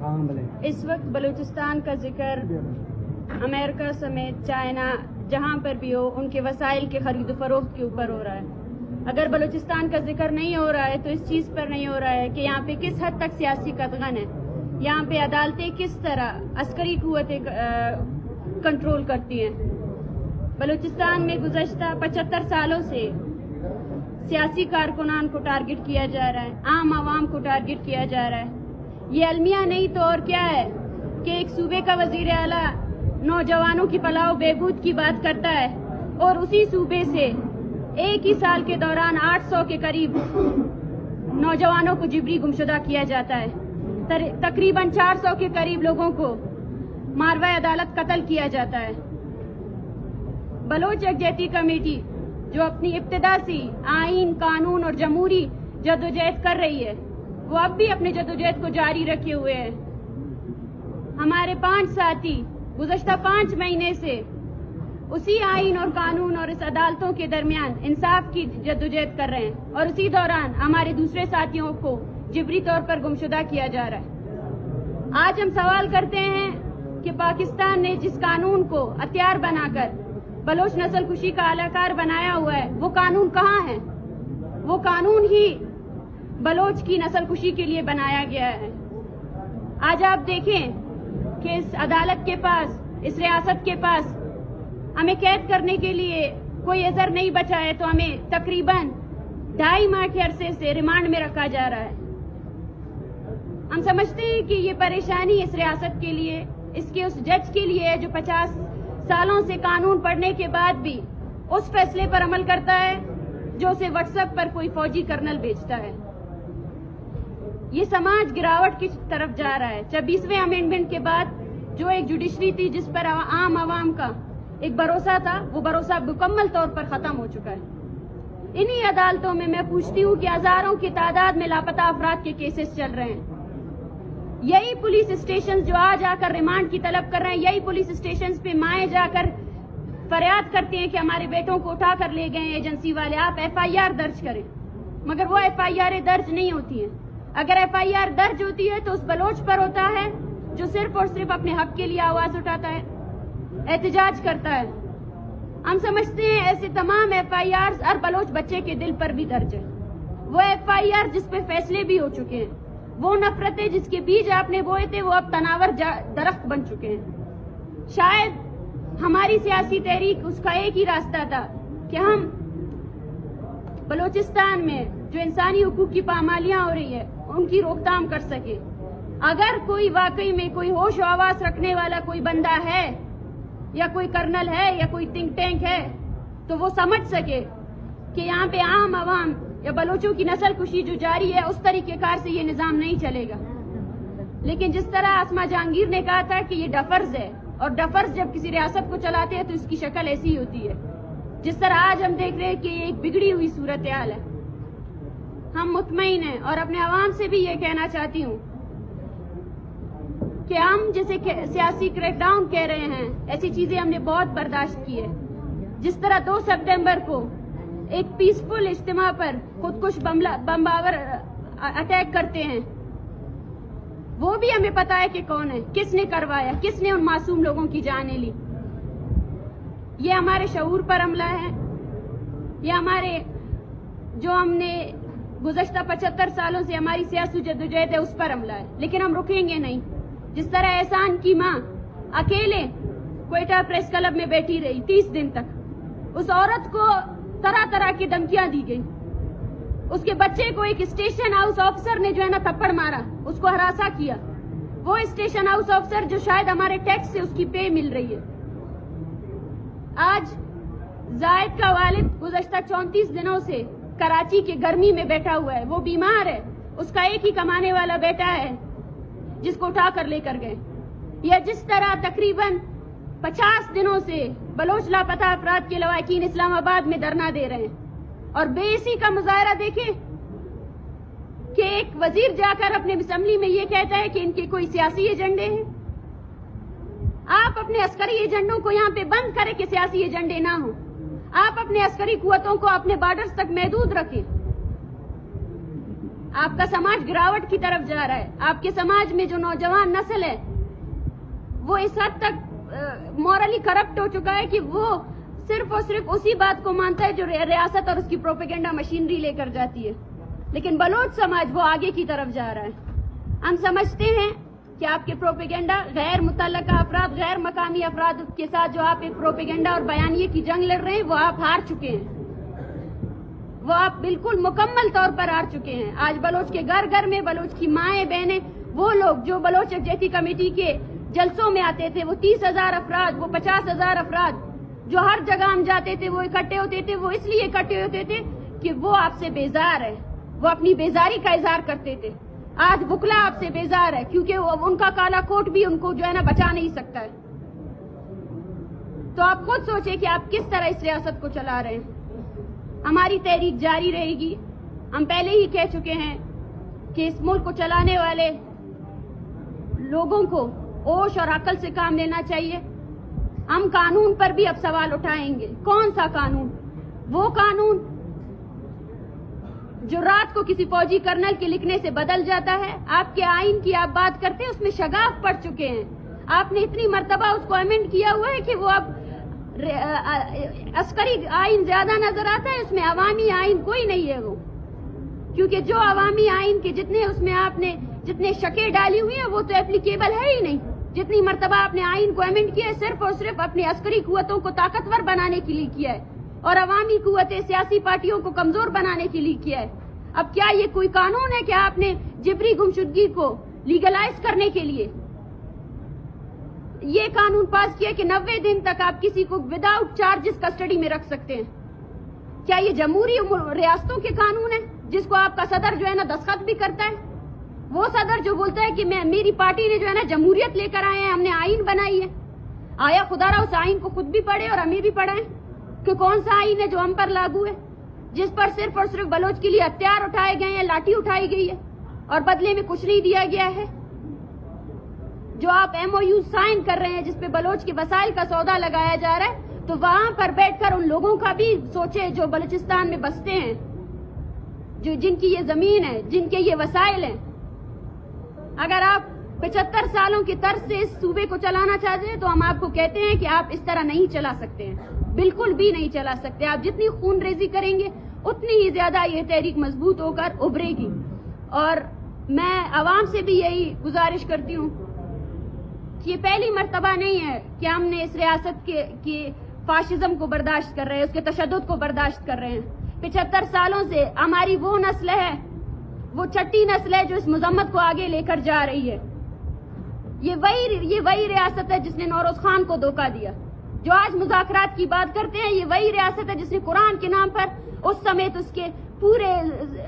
اس وقت بلوچستان کا ذکر امریکہ سمیت چائنا جہاں پر بھی ہو ان کے وسائل کے خرید و فروخت کے اوپر ہو رہا ہے۔ اگر بلوچستان کا ذکر نہیں ہو رہا ہے تو اس چیز پر نہیں ہو رہا ہے کہ یہاں پہ کس حد تک سیاسی قدغن ہے، یہاں پہ عدالتیں کس طرح عسکری قوتیں کنٹرول کرتی ہیں۔ بلوچستان میں گزشتہ 75 سالوں سے سیاسی کارکنان کو ٹارگٹ کیا جا رہا ہے، عام عوام کو ٹارگٹ کیا جا رہا ہے۔ یہ المیہ نہیں تو اور کیا ہے کہ ایک صوبے کا وزیر اعلیٰ نوجوانوں کی فلاح و بہبود کی بات کرتا ہے اور اسی صوبے سے ایک ہی سال کے دوران 800 کے قریب نوجوانوں کو جبری گمشدہ کیا جاتا ہے، تقریباً 400 کے قریب لوگوں کو ماروائے عدالت قتل کیا جاتا ہے۔ بلوچ یکجہتی کمیٹی جو اپنی ابتدا سے آئین، قانون اور جمہوری جدوجہد کر رہی ہے وہ اب بھی اپنے جدوجہد کو جاری رکھے ہوئے ہے۔ ہمارے 5 ساتھی گزشتہ 5 مہینے سے اسی آئین اور قانون اور اس عدالتوں کے درمیان انصاف کی جدوجہد کر رہے ہیں اور اسی دوران ہمارے دوسرے ساتھیوں کو جبری طور پر گمشدہ کیا جا رہا ہے۔ آج ہم سوال کرتے ہیں کہ پاکستان نے جس قانون کو ہتھیار بنا کر بلوچ نسل کشی کا اعلی کار بنایا ہوا ہے وہ قانون کہاں ہے؟ وہ قانون ہی بلوچ کی نسل کشی کے لیے بنایا گیا ہے۔ آج آپ دیکھیں کہ اس عدالت کے پاس، اس ریاست کے پاس ہمیں قید کرنے کے لیے کوئی عذر نہیں بچا ہے تو ہمیں تقریباً 2.5 ماہ کے عرصے سے ریمانڈ میں رکھا جا رہا ہے۔ ہم سمجھتے ہیں کہ یہ پریشانی اس ریاست کے لیے، اس کے اس جج کے لیے ہے جو 50 سالوں سے قانون پڑھنے کے بعد بھی اس فیصلے پر عمل کرتا ہے جو اسے واٹس ایپ پر کوئی فوجی کرنل بھیجتا ہے۔ یہ سماج گراوٹ کی طرف جا رہا ہے۔ 26ویں امینڈمنٹ کے بعد جو ایک جوڈیشری تھی جس پر عام عوام کا ایک بھروسہ تھا وہ بھروسہ مکمل طور پر ختم ہو چکا ہے۔ انہی عدالتوں میں میں پوچھتی ہوں کہ ہزاروں کی تعداد میں لاپتہ افراد کے کیسز چل رہے ہیں۔ یہی پولیس اسٹیشن جو آج آ کر ریمانڈ کی طلب کر رہے ہیں، یہی پولیس اسٹیشن پہ مائیں جا کر فریاد کرتی ہیں کہ ہمارے بیٹوں کو اٹھا کر لے گئے ایجنسی والے، آپ FIR درج کریں، مگر وہ FIR درج نہیں ہوتی ہیں۔ اگر FIR درج ہوتی ہے تو اس بلوچ پر ہوتا ہے جو صرف اور صرف اپنے حق کے لیے آواز اٹھاتا ہے، احتجاج کرتا ہے۔ ہم سمجھتے ہیں ایسے تمام FIRs ہر بلوچ بچے کے دل پر بھی درج ہے۔ وہ FIR جس پہ فیصلے بھی ہو چکے ہیں، وہ نفرتیں جس کے بیج آپ نے بوئے تھے وہ اب تناور درخت بن چکے ہیں۔ شاید ہماری سیاسی تحریک اس کا ایک ہی راستہ تھا کہ ہم بلوچستان میں جو انسانی حقوق کی پامالیاں ہو رہی ہے ان کی روک تھام کر سکے۔ اگر کوئی واقعی میں کوئی ہوش و حواس رکھنے والا کوئی بندہ ہے یا کوئی کرنل ہے یا کوئی تھنک ٹینک ہے تو وہ سمجھ سکے کہ یہاں پہ عام عوام یا بلوچوں کی نسل کشی جو جاری ہے اس طریقہ کار سے یہ نظام نہیں چلے گا۔ لیکن جس طرح اسما جہانگیر نے کہا تھا کہ یہ ڈفرز ہے اور ڈفرز جب کسی ریاست کو چلاتے ہیں تو اس کی شکل ایسی ہوتی ہے، جس طرح آج ہم دیکھ رہے ہیں کہ یہ ایک بگڑی ہوئی صورتحال ہے۔ ہم مطمئن ہیں اور اپنے عوام سے بھی یہ کہنا چاہتی ہوں کہ ہم جیسے سیاسی کریک ڈاؤن کہہ رہے ہیں ایسی چیزیں ہم نے بہت برداشت کی ہے۔ جس طرح 2 سپٹمبر کو ایک پیسفل اجتماع پر خودکش بم باور اٹیک کرتے ہیں، وہ بھی ہمیں پتا ہے کہ کون ہے، کس نے کروایا، کس نے ان معصوم لوگوں کی جانیں لی۔ یہ ہمارے شعور پر حملہ ہے، یہ ہمارے جو ہم نے گزشتہ 75 سالوں سے ہماری سیاسی جدوجہد ہے اس پر حملہ ہے، لیکن ہم رکیں گے نہیں۔ جس طرح احسان کی ماں اکیلے کوئٹہ پریس کلب میں بیٹھی رہی 30 دن تک، اس عورت کو طرح طرح کی دھمکیاں دی گئی، اس کے بچے کو ایک اسٹیشن ہاؤس آفیسر نے جو ہے نا تھپڑ مارا، اس کو ہراساں کیا، وہ اسٹیشن ہاؤس آفیسر جو شاید ہمارے ٹیکس سے اس کی پے مل رہی ہے۔ آج زائد کا والد گزشتہ 34 دنوں سے کراچی کے گرمی میں بیٹھا ہوا ہے، وہ بیمار ہے، اس کا ایک ہی کمانے والا بیٹا ہے جس کو اٹھا کر لے کر گئے۔ یا جس طرح تقریباً 50 دنوں سے بلوچ لاپتہ افراد کے لواحقین اسلام آباد میں دھرنا دے رہے ہیں، اور بے حسی کا مظاہرہ دیکھیں کہ ایک وزیر جا کر اپنے اسمبلی میں یہ کہتا ہے کہ ان کے کوئی سیاسی ایجنڈے ہیں۔ آپ اپنے عسکری ایجنڈوں کو یہاں پہ بند کریں کہ سیاسی ایجنڈے نہ ہوں، آپ اپنے عسکری قوتوں کو اپنے بارڈرز تک محدود رکھیں۔ آپ کا سماج گراوٹ کی طرف جا رہا ہے. آپ کے سماج میں جو نوجوان نسل ہے وہ اس حد تک مورلی کرپٹ ہو چکا ہے کہ وہ صرف اور صرف اسی بات کو مانتا ہے جو ریاست اور اس کی پروپیگنڈا مشینری لے کر جاتی ہے. لیکن بلوچ سماج وہ آگے کی طرف جا رہا ہے. ہم سمجھتے ہیں کہ آپ کے پروپیگنڈا غیر متعلقہ افراد، غیر مقامی افراد کے ساتھ جو آپ ایک پروپیگنڈا اور بیانیے کی جنگ لڑ رہے ہیں وہ آپ ہار چکے ہیں. وہ آپ بالکل مکمل طور پر ہار چکے ہیں. آج بلوچ کے گھر گھر میں بلوچ کی مائیں بہنیں، وہ لوگ جو بلوچ یکجہتی کمیٹی کے جلسوں میں آتے تھے، وہ 30,000 افراد، وہ 50,000 افراد جو ہر جگہ ہم جاتے تھے وہ اکٹھے ہوتے تھے، وہ اس لیے اکٹھے ہوتے تھے کہ وہ آپ سے بیزار ہے. وہ اپنی بیزاری کا اظہار کرتے تھے. آج بکلا آپ سے بیزار ہے کیونکہ ان کا کالا کوٹ بھی ان کو جو ہے نا بچا نہیں سکتا ہے. تو آپ خود سوچیں کہ آپ کس طرح اس ریاست کو چلا رہے ہیں. ہماری تحریک جاری رہے گی. ہم پہلے ہی کہہ چکے ہیں کہ اس ملک کو چلانے والے لوگوں کو ہوش اور عقل سے کام لینا چاہیے. ہم قانون پر بھی اب سوال اٹھائیں گے. کون سا قانون؟ وہ قانون جو رات کو کسی فوجی کرنل کے لکھنے سے بدل جاتا ہے. آپ کے آئین کی آپ بات کرتے ہیں، اس میں شگاف پڑ چکے ہیں. آپ نے اتنی مرتبہ اس کو امینڈ کیا ہوا ہے کہ وہ اب عسکری آئین زیادہ نظر آتا ہے، اس میں عوامی آئین کوئی نہیں ہے. وہ کیونکہ جو عوامی آئین کے جتنے اس میں آپ نے جتنے شکیں ڈالی ہوئی ہیں وہ تو اپلیکیبل ہے ہی نہیں. جتنی مرتبہ آپ نے آئین کو امینڈ کیا ہے صرف اور صرف اپنی عسکری قوتوں کو طاقتور بنانے کے لیے کیا ہے اور عوامی قوتیں سیاسی پارٹیوں کو کمزور بنانے کے لیے کیا ہے. اب کیا یہ کوئی قانون ہے کہ آپ نے جبری گمشدگی کو لیگلائز کرنے کے لیے یہ قانون پاس کیا کہ 90 دن تک آپ کسی کو وداؤٹ چارجز کسٹڈی میں رکھ سکتے ہیں؟ کیا یہ جمہوری ریاستوں کے قانون ہے جس کو آپ کا صدر جو ہے نا دستخط بھی کرتا ہے؟ وہ صدر جو بولتا ہے کہ میری پارٹی نے جو ہے نا جمہوریت لے کر آئے ہیں، ہم نے آئین بنائی ہے. آیا خدا را اس آئین کو خود بھی پڑھے اور ہمیں بھی پڑھائیں کہ کون سا آئین ہے جو ہم پر لاگو ہے، جس پر صرف اور صرف بلوچ کے لیے ہتھیار اٹھائے گئے ہیں، لاٹھی اٹھائی گئی ہے اور بدلے میں کچھ نہیں دیا گیا ہے. جو آپ MOU سائن کر رہے ہیں جس پہ بلوچ کے وسائل کا سودا لگایا جا رہا ہے، تو وہاں پر بیٹھ کر ان لوگوں کا بھی سوچے جو بلوچستان میں بستے ہیں، جن کی یہ زمین ہے، جن کے یہ وسائل ہیں. اگر آپ 75 سالوں کی طرز سے اس صوبے کو چلانا چاہتے ہیں تو ہم آپ کو کہتے ہیں کہ آپ اس طرح نہیں چلا سکتے ہیں، بالکل بھی نہیں چلا سکتے. آپ جتنی خون ریزی کریں گے اتنی ہی زیادہ یہ تحریک مضبوط ہو کر ابھرے گی. اور میں عوام سے بھی یہی گزارش کرتی ہوں کہ یہ پہلی مرتبہ نہیں ہے کہ ہم نے اس ریاست کے فاشزم کو برداشت کر رہے ہیں، اس کے تشدد کو برداشت کر رہے ہیں. 75 سالوں سے ہماری وہ نسل ہے، وہ چھٹی نسل ہے جو اس مذمت کو آگے لے کر جا رہی ہے. یہ وہی ریاست ہے جس نے نوروز خان کو دھوکہ دیا. جو آج مذاکرات کی بات کرتے ہیں، یہ وہی ریاست ہے جس نے قرآن کے نام پر اس سمیت اس کے پورے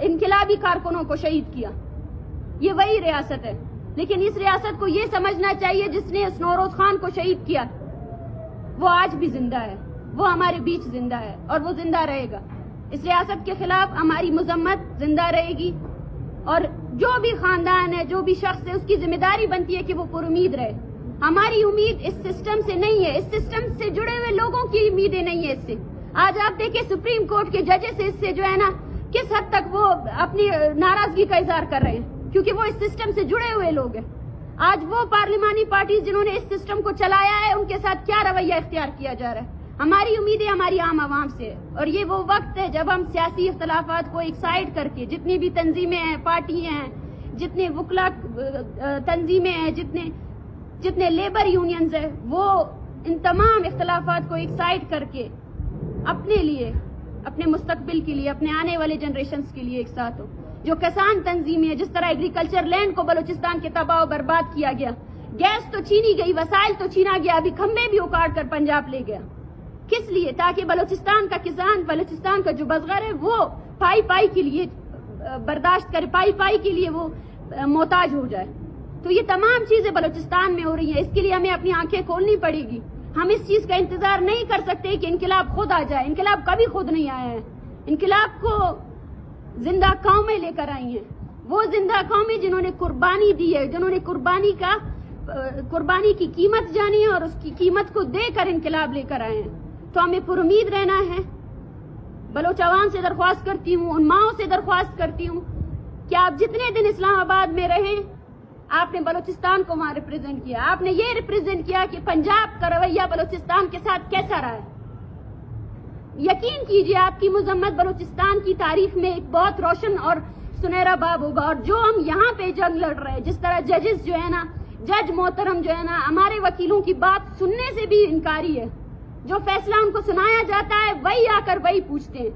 انقلابی کارکنوں کو شہید کیا. یہ وہی ریاست ہے. لیکن اس ریاست کو یہ سمجھنا چاہیے جس نے اس نوروز خان کو شہید کیا وہ آج بھی زندہ ہے، وہ ہمارے بیچ زندہ ہے اور وہ زندہ رہے گا. اس ریاست کے خلاف ہماری مذمت زندہ رہے گی اور جو بھی خاندان ہے، جو بھی شخص ہے، اس کی ذمہ داری بنتی ہے کہ وہ پر امید رہے. ہماری امید اس سسٹم سے نہیں ہے، اس سسٹم سے جڑے ہوئے لوگوں کی امیدیں نہیں ہے. اس سے آج آپ دیکھیں سپریم کورٹ کے ججز اس سے جو ہے نا کس حد تک وہ اپنی ناراضگی کا اظہار کر رہے ہیں کیونکہ وہ اس سسٹم سے جڑے ہوئے لوگ ہیں. آج وہ پارلیمانی پارٹیز جنہوں نے اس سسٹم کو چلایا ہے ان کے ساتھ کیا رویہ اختیار کیا جا رہا ہے. ہماری امیدیں ہماری عام عوام سے ہے اور یہ وہ وقت ہے جب ہم سیاسی اختلافات کو ایک سائڈ کر کے جتنی بھی تنظیمیں ہیں، پارٹی ہیں، جتنے وکلا تنظیمیں ہیں، جتنے لیبر یونینز ہیں، وہ ان تمام اختلافات کو ایک سائڈ کر کے اپنے لیے، اپنے مستقبل کے لیے، اپنے آنے والے جنریشنز کے لیے ایک ساتھ ہو. جو کسان تنظیمیں ہیں، جس طرح ایگریکلچر لینڈ کو بلوچستان کے تباہ و برباد کیا گیا، گیس تو چھینی گئی، وسائل تو چھینا گیا، ابھی کھمبے بھی اکاڑ کر پنجاب لے گیا. کس لیے؟ تاکہ بلوچستان کا کسان، بلوچستان کا جو بزگر ہے وہ پائی کے لیے برداشت کرے، پائی کے لیے وہ محتاج ہو جائے. تو یہ تمام چیزیں بلوچستان میں ہو رہی ہیں. اس کے لیے ہمیں اپنی آنکھیں کھولنی پڑے گی. ہم اس چیز کا انتظار نہیں کر سکتے کہ انقلاب خود آ جائے. انقلاب کبھی خود نہیں آیا ہے. انقلاب کو زندہ قومیں لے کر آئی ہیں. وہ زندہ قومیں جنہوں نے قربانی دی ہے، جنہوں نے قربانی کی قیمت جانی ہے اور اس کی قیمت کو دے کر انقلاب لے کر آئے ہیں. تو ہمیں پر امید رہنا ہے. بلوچ عوام سے درخواست کرتی ہوں، ان ماؤں سے درخواست کرتی ہوں کہ آپ جتنے دن اسلام آباد میں رہے آپ نے بلوچستان کو وہاں ریپرزینٹ کیا. آپ نے یہ ریپرزینٹ کیا کہ پنجاب کا رویہ بلوچستان کے ساتھ کیسا رہا ہے. یقین کیجئے آپ کی مذمت بلوچستان کی تاریخ میں ایک بہت روشن اور سنہرا باب ہوگا. اور جو ہم یہاں پہ جنگ لڑ رہے ہیں، جس طرح ججز جو ہے نا، جج محترم جو ہے نا، ہمارے وکیلوں کی بات سننے سے بھی انکاری ہے. جو فیصلہ ان کو سنایا جاتا ہے وہی آ کر وہی پوچھتے ہیں.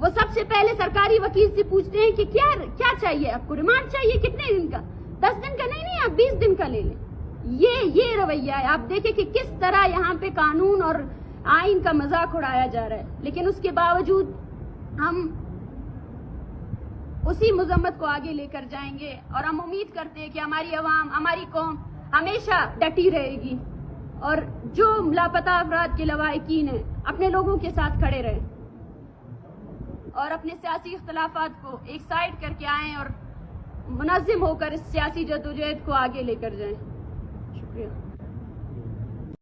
وہ سب سے پہلے سرکاری وکیل سے پوچھتے ہیں کہ کیا چاہیے آپ کو، ریمانڈ چاہیے کتنے دن کا، 10 دن کا نہیں آپ 20 دن کا لے لیں. یہ رویہ ہے. آپ دیکھیں کہ کس طرح یہاں پہ قانون اور آئین کا مذاق اڑایا جا رہا ہے. لیکن اس کے باوجود ہم اسی مذمت کو آگے لے کر جائیں گے اور ہم امید کرتے ہیں کہ ہماری عوام، ہماری قوم ہمیشہ ڈٹی رہے گی اور جو لاپتہ افراد کے لواحقین ہیں اپنے لوگوں کے ساتھ کھڑے رہیں اور اپنے سیاسی اختلافات کو ایک سائڈ کر کے آئیں اور منظم ہو کر اس سیاسی جدوجہد کو آگے لے کر جائیں.